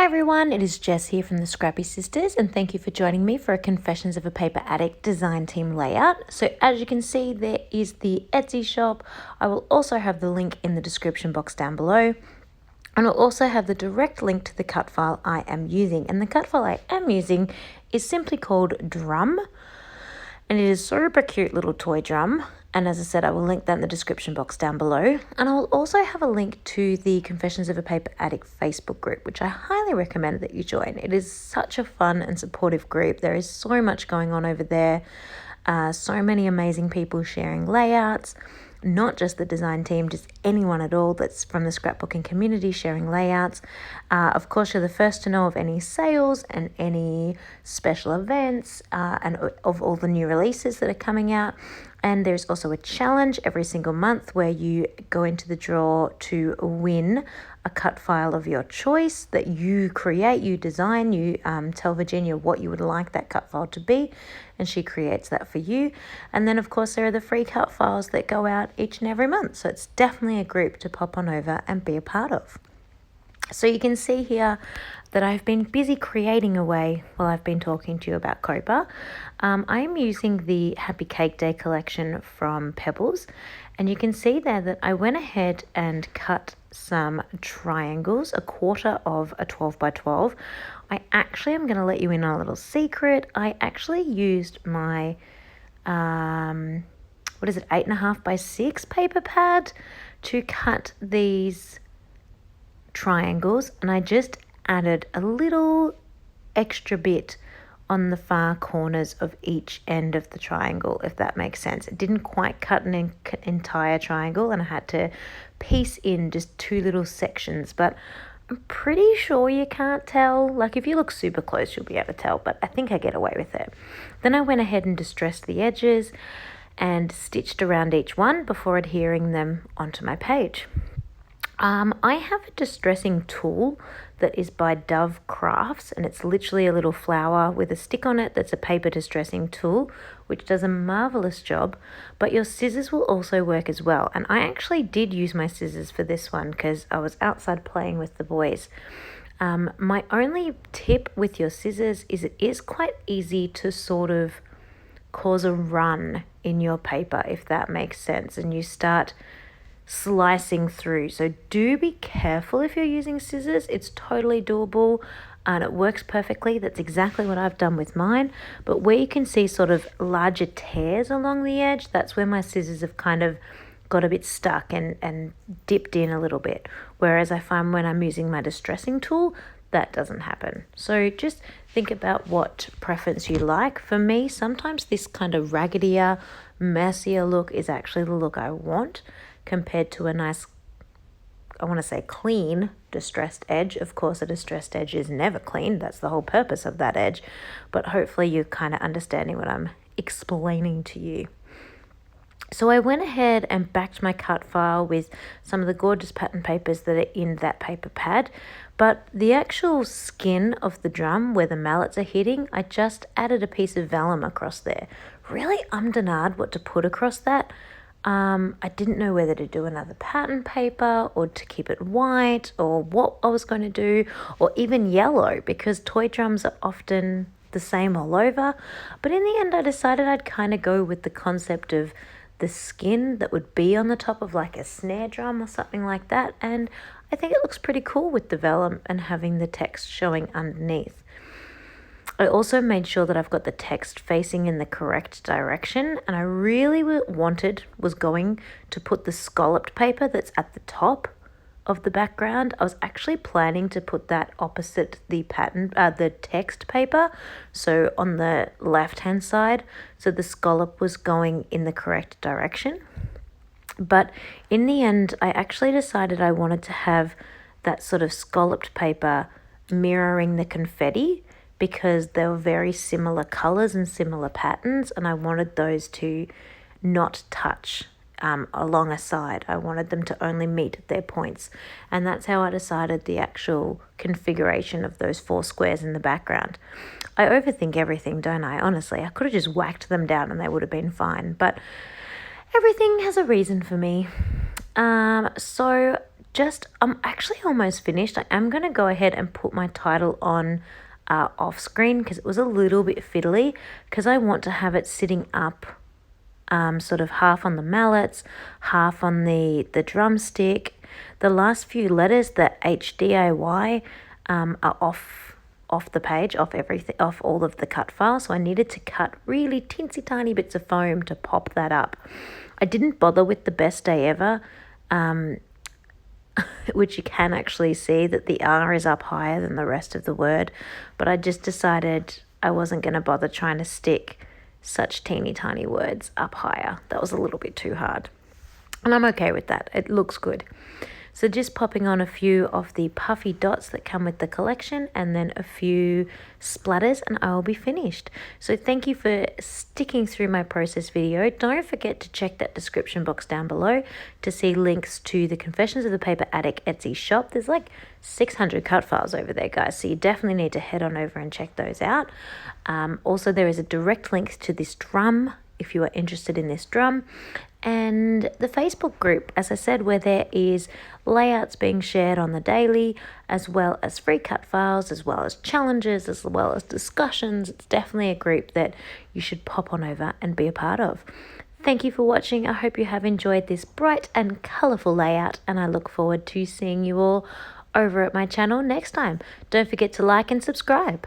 Hi everyone, it is Jess here from the Scrappy Sisters, and thank you for joining me for a Confessions of a Paper Addict design team layout. So as you can see, there is the Etsy shop. I will also have the link in the description box down below. And I'll also have the direct link to the cut file I am using. And the cut file I am using is simply called Drum. And it is a super cute little toy drum. And as I said, I will link that in the description box down below. And I will also have a link to the Confessions of a Paper Addict Facebook group, which I highly recommend that you join. It is such a fun and supportive group. There is so much going on over there. So many amazing people sharing layouts, not just the design team, just anyone at all that's from the scrapbooking community sharing layouts. Of course, you're the first to know of any sales and any special events and of all the new releases that are coming out. And there's also a challenge every single month where you go into the draw to win a cut file of your choice that you create, you design, you tell Virginia what you would like that cut file to be, and she creates that for you. And then, of course, there are the free cut files that go out each and every month. So it's definitely a group to pop on over and be a part of. So you can see here that I've been busy creating away while I've been talking to you about COAPA. I am using the Happy Cake Day collection from Pebbles, and you can see there that I went ahead and cut some triangles, a quarter of a 12 by 12. I actually am going to let you in on a little secret. I actually used my, 8.5 by 6 paper pad to cut these triangles, and I just added a little extra bit on the far corners of each end of the triangle, if that makes sense. It didn't quite cut an entire triangle, and I had to piece in just two little sections, but I'm pretty sure you can't tell. Like, if you look super close, you'll be able to tell, but I think I get away with it. Then I went ahead and distressed the edges and stitched around each one before adhering them onto my page. I have a distressing tool that is by Dove Crafts, and it's literally a little flower with a stick on it that's a paper distressing tool, which does a marvelous job, but your scissors will also work as well. And I actually did use my scissors for this one because I was outside playing with the boys. My only tip with your scissors is it is quite easy to sort of cause a run in your paper, if that makes sense, and you start slicing through. So do be careful if you're using scissors. It's totally doable and it works perfectly. That's exactly what I've done with mine. But where you can see sort of larger tears along the edge, that's where my scissors have kind of got a bit stuck and dipped in a little bit. Whereas I find when I'm using my distressing tool, that doesn't happen. So just think about what preference you like. For me, sometimes this kind of raggedier, messier look is actually the look I want, compared to a nice, I want to say clean, distressed edge. Of course, a distressed edge is never clean. That's the whole purpose of that edge. But hopefully you're kind of understanding what I'm explaining to you. So I went ahead and backed my cut file with some of the gorgeous pattern papers that are in that paper pad. But the actual skin of the drum where the mallets are hitting, I just added a piece of vellum across there. Really ummed what to put across that. I didn't know whether to do another pattern paper or to keep it white or what I was going to do, or even yellow, because toy drums are often the same all over. But in the end, I decided I'd kind of go with the concept of the skin that would be on the top of like a snare drum or something like that. And I think it looks pretty cool with the vellum and having the text showing underneath. I also made sure that I've got the text facing in the correct direction, and I really was going to put the scalloped paper that's at the top of the background. I was actually planning to put that opposite the text paper, so on the left-hand side, so the scallop was going in the correct direction. But in the end, I actually decided I wanted to have that sort of scalloped paper mirroring the confetti, because they were very similar colors and similar patterns, and I wanted those to not touch along a side. I wanted them to only meet at their points, and that's how I decided the actual configuration of those 4 squares in the background. I overthink everything, don't I? Honestly, I could have just whacked them down and they would have been fine, but everything has a reason for me. So I'm actually almost finished. I am going to go ahead and put my title on off screen because it was a little bit fiddly, because I want to have it sitting up sort of half on the mallets, half on the drumstick. The last few letters, the HDAY, are off the page, off everything, off all of the cut files. So I needed to cut really teensy tiny bits of foam to pop that up. I didn't bother with the best day ever, which you can actually see that the R is up higher than the rest of the word, but I just decided I wasn't going to bother trying to stick such teeny tiny words up higher. That was a little bit too hard, and I'm okay with that. It looks good. So just popping on a few of the puffy dots that come with the collection, and then a few splatters, and I will be finished. So thank you for sticking through my process video. Don't forget to check that description box down below to see links to the Confessions of the Paper Addict Etsy shop. There's like 600 cut files over there, guys, so you definitely need to head on over and check those out. Also, there is a direct link to this drum if you are interested in this drum, and the Facebook group, as I said, where there is layouts being shared on the daily, as well as free cut files, as well as challenges, as well as discussions. It's definitely a group that you should pop on over and be a part of. Thank you for watching. I hope you have enjoyed this bright and colourful layout, and I look forward to seeing you all over at my channel next time. Don't forget to like and subscribe.